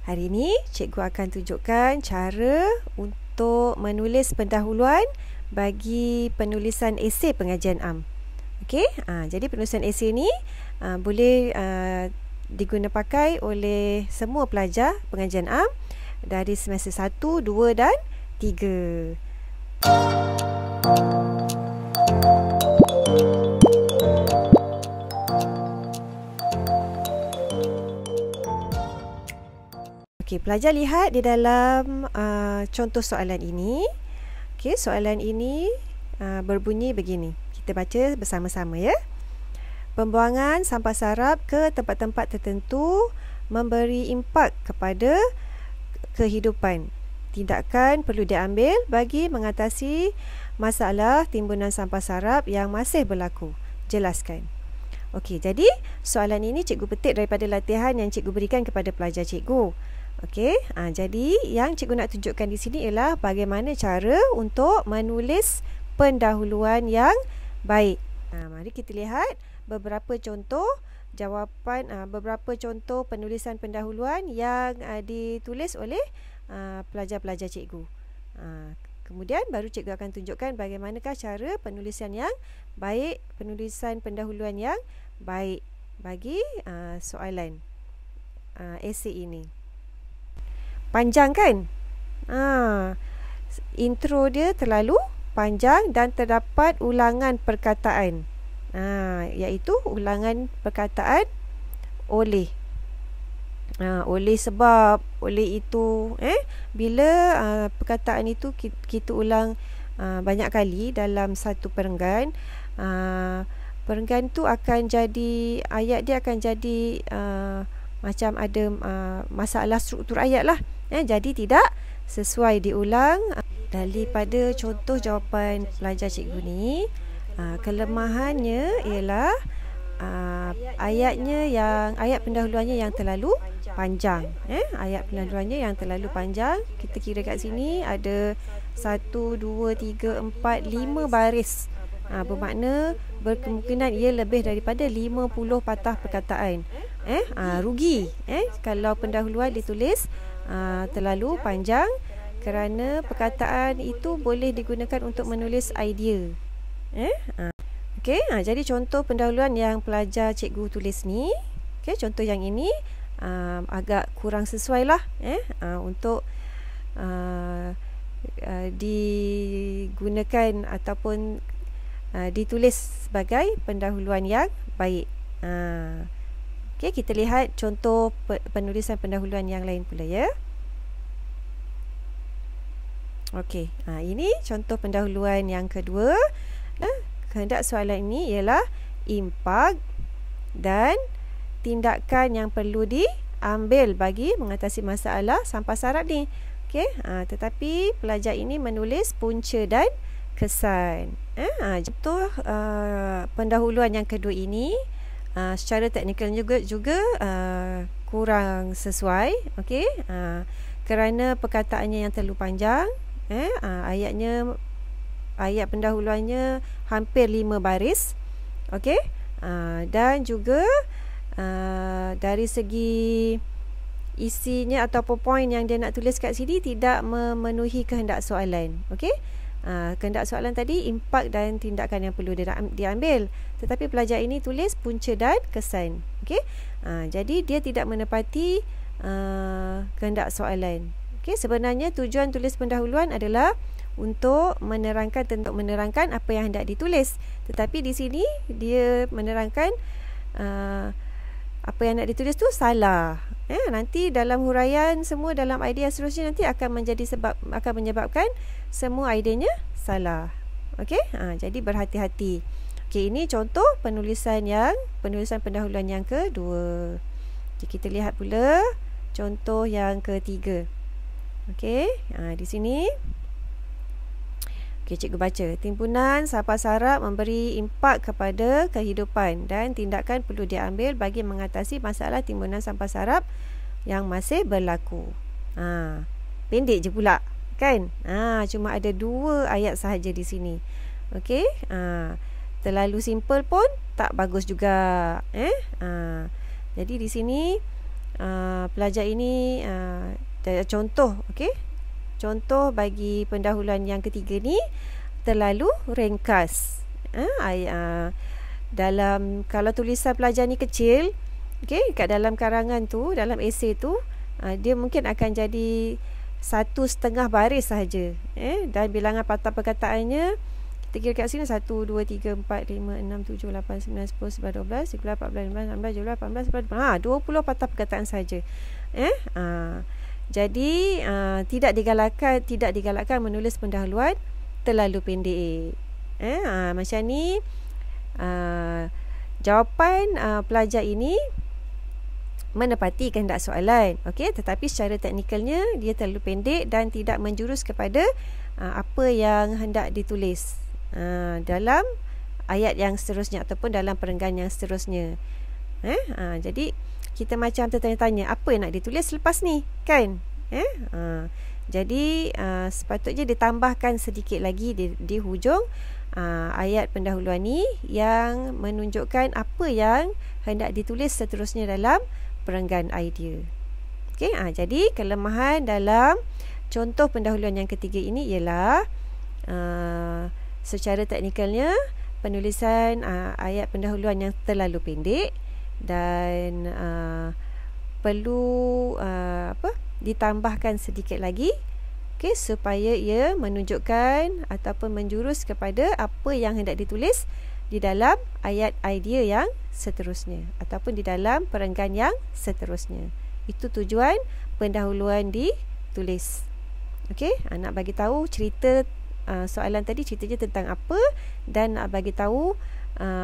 Hari ini cikgu akan tunjukkan cara untuk menulis pendahuluan bagi penulisan esei pengajian am. Okey, jadi penulisan esei ni boleh diguna pakai oleh semua pelajar pengajian am dari semester 1, 2 dan 3. Okey, pelajar lihat di dalam contoh soalan ini. Okey, soalan ini berbunyi begini. Kita baca bersama-sama ya. Pembuangan sampah sarap ke tempat-tempat tertentu memberi impak kepada kehidupan. Tindakan perlu diambil bagi mengatasi masalah timbunan sampah sarap yang masih berlaku. Jelaskan. Okey, jadi soalan ini cikgu petik daripada latihan yang cikgu berikan kepada pelajar cikgu. Okey, jadi yang cikgu nak tunjukkan di sini ialah bagaimana cara untuk menulis pendahuluan yang baik. Mari kita lihat beberapa contoh jawapan, beberapa contoh penulisan pendahuluan yang ditulis oleh pelajar-pelajar cikgu. Kemudian baru cikgu akan tunjukkan bagaimanakah cara penulisan yang baik, penulisan pendahuluan yang baik bagi soalan esei ini. Panjang kan? Intro dia terlalu panjang dan terdapat ulangan perkataan. Iaitu ulangan perkataan oleh. Oleh sebab, oleh itu. Bila perkataan itu kita ulang banyak kali dalam satu perenggan, perenggan tu akan jadi, ayat dia akan jadi macam ada masalah struktur ayat lah. Jadi tidak sesuai diulang. Daripada contoh jawapan pelajar cikgu ni, kelemahannya ialah ayat pendahuluannya yang terlalu panjang. Ayat pendahuluannya yang terlalu panjang. Kita kira kat sini ada 1, 2, 3, 4, 5 baris. Bermakna berkemungkinan ia lebih daripada 50 patah perkataan. Rugi kalau pendahuluan ditulis terlalu panjang, kerana perkataan itu boleh digunakan untuk menulis idea. Okey, jadi contoh pendahuluan yang pelajar cikgu tulis ni, okey, contoh yang ini agak kurang sesuai lah untuk digunakan ataupun ditulis sebagai pendahuluan yang baik. Okey, kita lihat contoh penulisan pendahuluan yang lain pula ya. Okey, ini contoh pendahuluan yang kedua. Kehendak soalan ini ialah impak dan tindakan yang perlu diambil bagi mengatasi masalah sampah sarap ni. Okey, tetapi pelajar ini menulis punca dan kesan. Contoh pendahuluan yang kedua ini secara teknikal juga kurang sesuai. Okey, kerana perkataannya yang terlalu panjang. Ayat pendahuluannya hampir 5 baris. Okey, dan juga dari segi isinya ataupun poin yang dia nak tulis kat sini tidak memenuhi kehendak soalan. Okey, kehendak soalan tadi impak dan tindakan yang perlu diambil, tetapi pelajar ini tulis punca dan kesan. Okey, jadi dia tidak menepati kehendak soalan. Okey, sebenarnya tujuan tulis pendahuluan adalah untuk menerangkan apa yang hendak ditulis, tetapi di sini dia menerangkan apa yang nak ditulis tu salah. Nanti dalam huraian semua, dalam idea seterusnya nanti akan menyebabkan semua idenya salah. Okey, jadi berhati-hati. Okey, ini contoh penulisan pendahuluan yang kedua. Jadi kita lihat pula contoh yang ketiga. Okey, di sini cikgu baca. Timbunan sampah sarap memberi impak kepada kehidupan dan tindakan perlu diambil bagi mengatasi masalah timbunan sampah sarap yang masih berlaku. Pendek je pula kan? Cuma ada 2 ayat sahaja di sini. Okey, terlalu simple pun tak bagus juga. Jadi di sini pelajar ini contoh, okey. Contoh bagi pendahuluan yang ketiga ni terlalu ringkas. Dalam kalau tulisan pelajar ni kecil, okey, kat dalam karangan tu, dalam esei tu, dia mungkin akan jadi 1.5 baris sahaja. Dan bilangan patah perkataannya kita kira kat sini 1, 2, 3, 4, 5, 6, 7, 8, 9, 10, 11, 12, 13, 14, 15, 16, 17, 18, 20 patah perkataan sahaja. Jadi tidak digalakkan menulis pendahuluan terlalu pendek. Macam ni jawapan pelajar ini menepati kehendak soalan. Okey, tetapi secara teknikalnya dia terlalu pendek dan tidak menjurus kepada apa yang hendak ditulis dalam ayat yang seterusnya ataupun dalam perenggan yang seterusnya. Jadi kita macam tertanya-tanya apa yang nak ditulis selepas ni, kan? Jadi sepatutnya ditambahkan sedikit lagi di hujung ayat pendahuluan ni yang menunjukkan apa yang hendak ditulis seterusnya dalam perenggan idea. Okey, jadi kelemahan dalam contoh pendahuluan yang ketiga ini ialah secara teknikalnya penulisan ayat pendahuluan yang terlalu pendek dan perlu ditambahkan sedikit lagi, okey, supaya ia menunjukkan ataupun menjurus kepada apa yang hendak ditulis di dalam ayat idea yang seterusnya ataupun di dalam perenggan yang seterusnya. Itu tujuan pendahuluan ditulis. Okey, nak bagi tahu cerita soalan tadi ceritanya tentang apa dan nak bagi tahu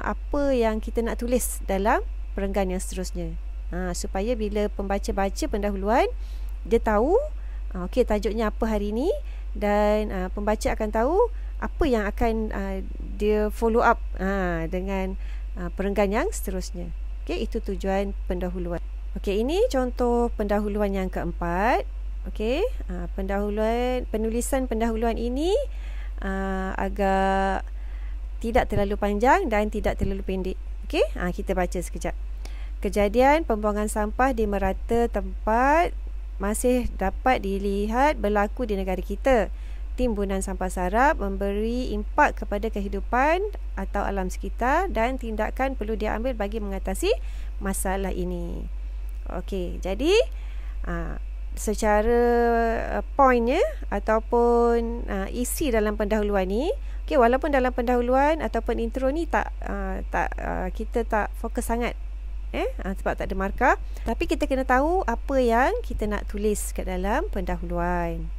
apa yang kita nak tulis dalam perenggan yang seterusnya. Supaya bila pembaca baca pendahuluan, dia tahu okey tajuknya apa hari ni, dan pembaca akan tahu apa yang akan dia follow up dengan perenggan yang seterusnya. Okey, itu tujuan pendahuluan. Okey, ini contoh pendahuluan yang keempat. Okey, penulisan pendahuluan ini agak tidak terlalu panjang dan tidak terlalu pendek. Okey, kita baca sekejap. Kejadian pembuangan sampah di merata tempat masih dapat dilihat berlaku di negara kita. Timbunan sampah sarap memberi impak kepada kehidupan atau alam sekitar dan tindakan perlu diambil bagi mengatasi masalah ini. Okey, jadi secara poinnya ataupun isi dalam pendahuluan ni, okey, walaupun dalam pendahuluan ataupun intro ni kita tak fokus sangat sebab tak ada markah, tapi kita kena tahu apa yang kita nak tulis kat dalam pendahuluan.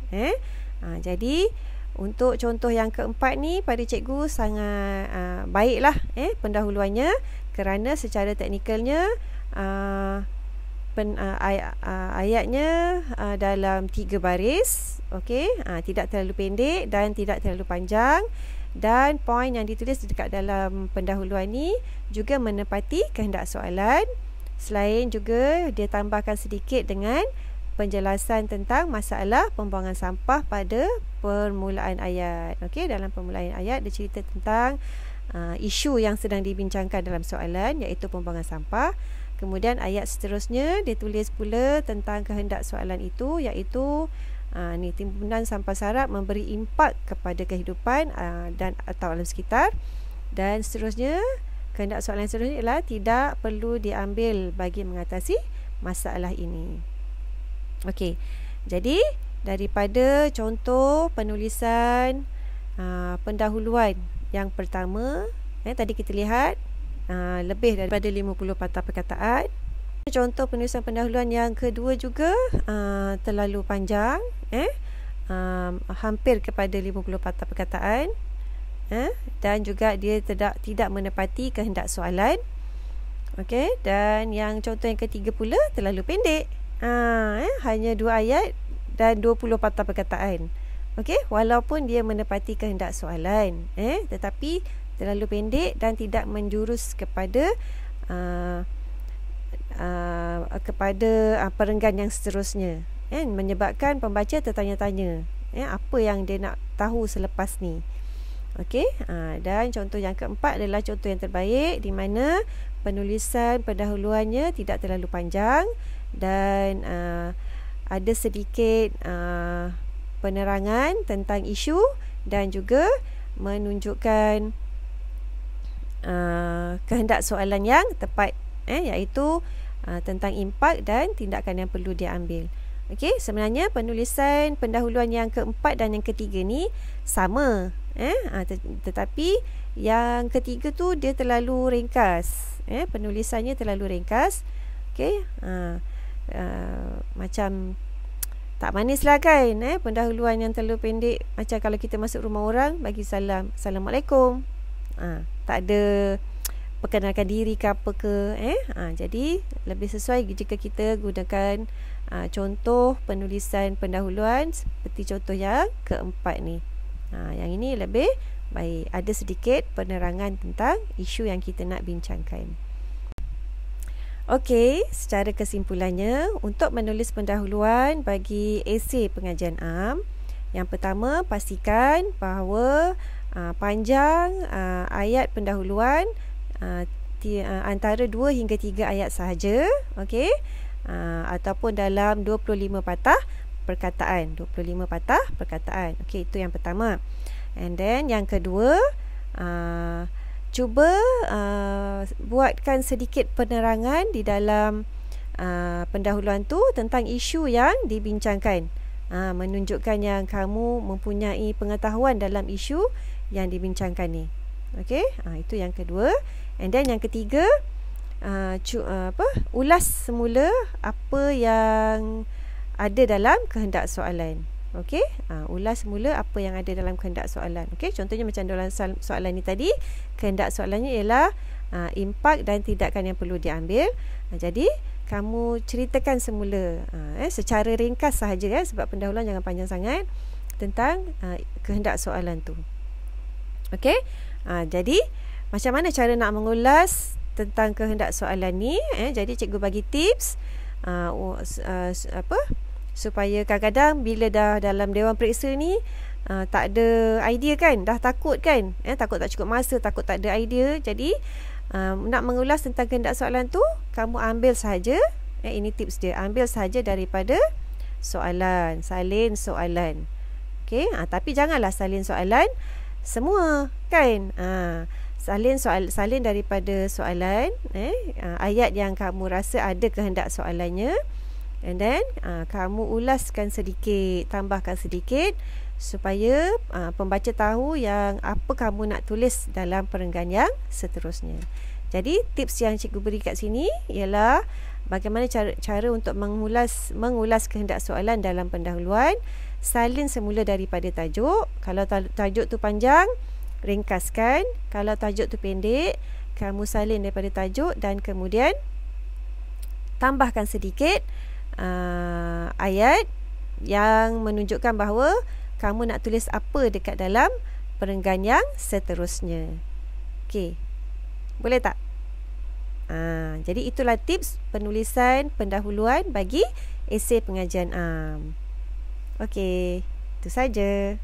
Jadi untuk contoh yang keempat ni pada cikgu sangat baiklah pendahuluannya, kerana secara teknikalnya ayatnya dalam 3 baris, okey, tidak terlalu pendek dan tidak terlalu panjang, dan poin yang ditulis dekat dalam pendahuluan ni juga menepati kehendak soalan. Selain juga dia tambahkan sedikit dengan penjelasan tentang masalah pembuangan sampah pada permulaan ayat. Okey, dalam permulaan ayat dia cerita tentang isu yang sedang dibincangkan dalam soalan, iaitu pembuangan sampah. Kemudian ayat seterusnya dia tulis pula tentang kehendak soalan itu, iaitu timbunan sampah sarap memberi impak kepada kehidupan dan atau alam sekitar, dan seterusnya kehendak soalan seterusnya ialah tidak perlu diambil bagi mengatasi masalah ini. Okey, jadi daripada contoh penulisan pendahuluan yang pertama, tadi kita lihat lebih daripada 50 patah perkataan. Contoh penulisan pendahuluan yang kedua juga terlalu panjang, hampir kepada 50 patah perkataan, dan juga dia tidak menepati kehendak soalan. Okey, dan yang contoh yang ketiga pula terlalu pendek, hanya 2 ayat dan 20 patah perkataan. Okey, walaupun dia menepati kehendak soalan, tetapi terlalu pendek dan tidak menjurus kepada perenggan yang seterusnya, menyebabkan pembaca tertanya-tanya apa yang dia nak tahu selepas ni. Okey, dan contoh yang keempat adalah contoh yang terbaik, di mana penulisan pendahuluannya tidak terlalu panjang dan ada sedikit penerangan tentang isu dan juga menunjukkan kehendak soalan yang tepat, iaitu tentang impak dan tindakan yang perlu diambil. Okey, sebenarnya penulisan pendahuluan yang keempat dan yang ketiga ni sama, tetapi yang ketiga tu dia terlalu ringkas, penulisannya terlalu ringkas. Okey, macam tak manis lah kan, pendahuluan yang terlalu pendek. Macam kalau kita masuk rumah orang, bagi salam, Assalamualaikum, tak ada perkenalkan diri ke apa ke, jadi lebih sesuai jika kita gunakan contoh penulisan pendahuluan seperti contoh yang keempat ni. Yang ini lebih baik, ada sedikit penerangan tentang isu yang kita nak bincangkan. Okey, secara kesimpulannya, untuk menulis pendahuluan bagi esei pengajian am, yang pertama, pastikan bahawa panjang ayat pendahuluan antara 2 hingga 3 ayat sahaja, okey, ataupun dalam 25 patah perkataan. Okey, itu yang pertama. And then yang kedua, cuba buatkan sedikit penerangan di dalam pendahuluan tu tentang isu yang dibincangkan, menunjukkan yang kamu mempunyai pengetahuan dalam isu yang dibincangkan ni. Okey, itu yang kedua. And then yang ketiga, ulas semula apa yang ada dalam kehendak soalan. Okey, ulas semula apa yang ada dalam kehendak soalan. Okey, contohnya macam dalam soalan ni tadi, kehendak soalannya ialah impak dan tindakan yang perlu diambil. Jadi kamu ceritakan semula secara ringkas sahaja, sebab pendahuluan jangan panjang sangat, tentang kehendak soalan tu. Okey, jadi macam mana cara nak mengulas tentang kehendak soalan ni? Jadi cikgu bagi tips supaya kadang-kadang bila dah dalam dewan periksa ni tak ada idea kan, dah takut kan, takut tak cukup masa, takut tak ada idea. Jadi nak mengulas tentang kehendak soalan tu, kamu ambil sahaja, ini tips dia, ambil sahaja daripada soalan, salin soalan. Okey, tapi janganlah salin soalan semua kan. Salin daripada soalan, ayat yang kamu rasa ada kehendak soalannya, and then kamu ulaskan sedikit, tambahkan sedikit, supaya pembaca tahu yang apa kamu nak tulis dalam perenggan yang seterusnya. Jadi tips yang cikgu beri kat sini ialah bagaimana cara untuk mengulas kehendak soalan dalam pendahuluan. Salin semula daripada tajuk. Kalau tajuk tu panjang, ringkaskan. Kalau tajuk tu pendek, kamu salin daripada tajuk dan kemudian tambahkan sedikit ayat yang menunjukkan bahawa kamu nak tulis apa dekat dalam perenggan yang seterusnya. Okey, boleh tak? Jadi itulah tips penulisan pendahuluan bagi esei pengajian am. Okey, itu saja.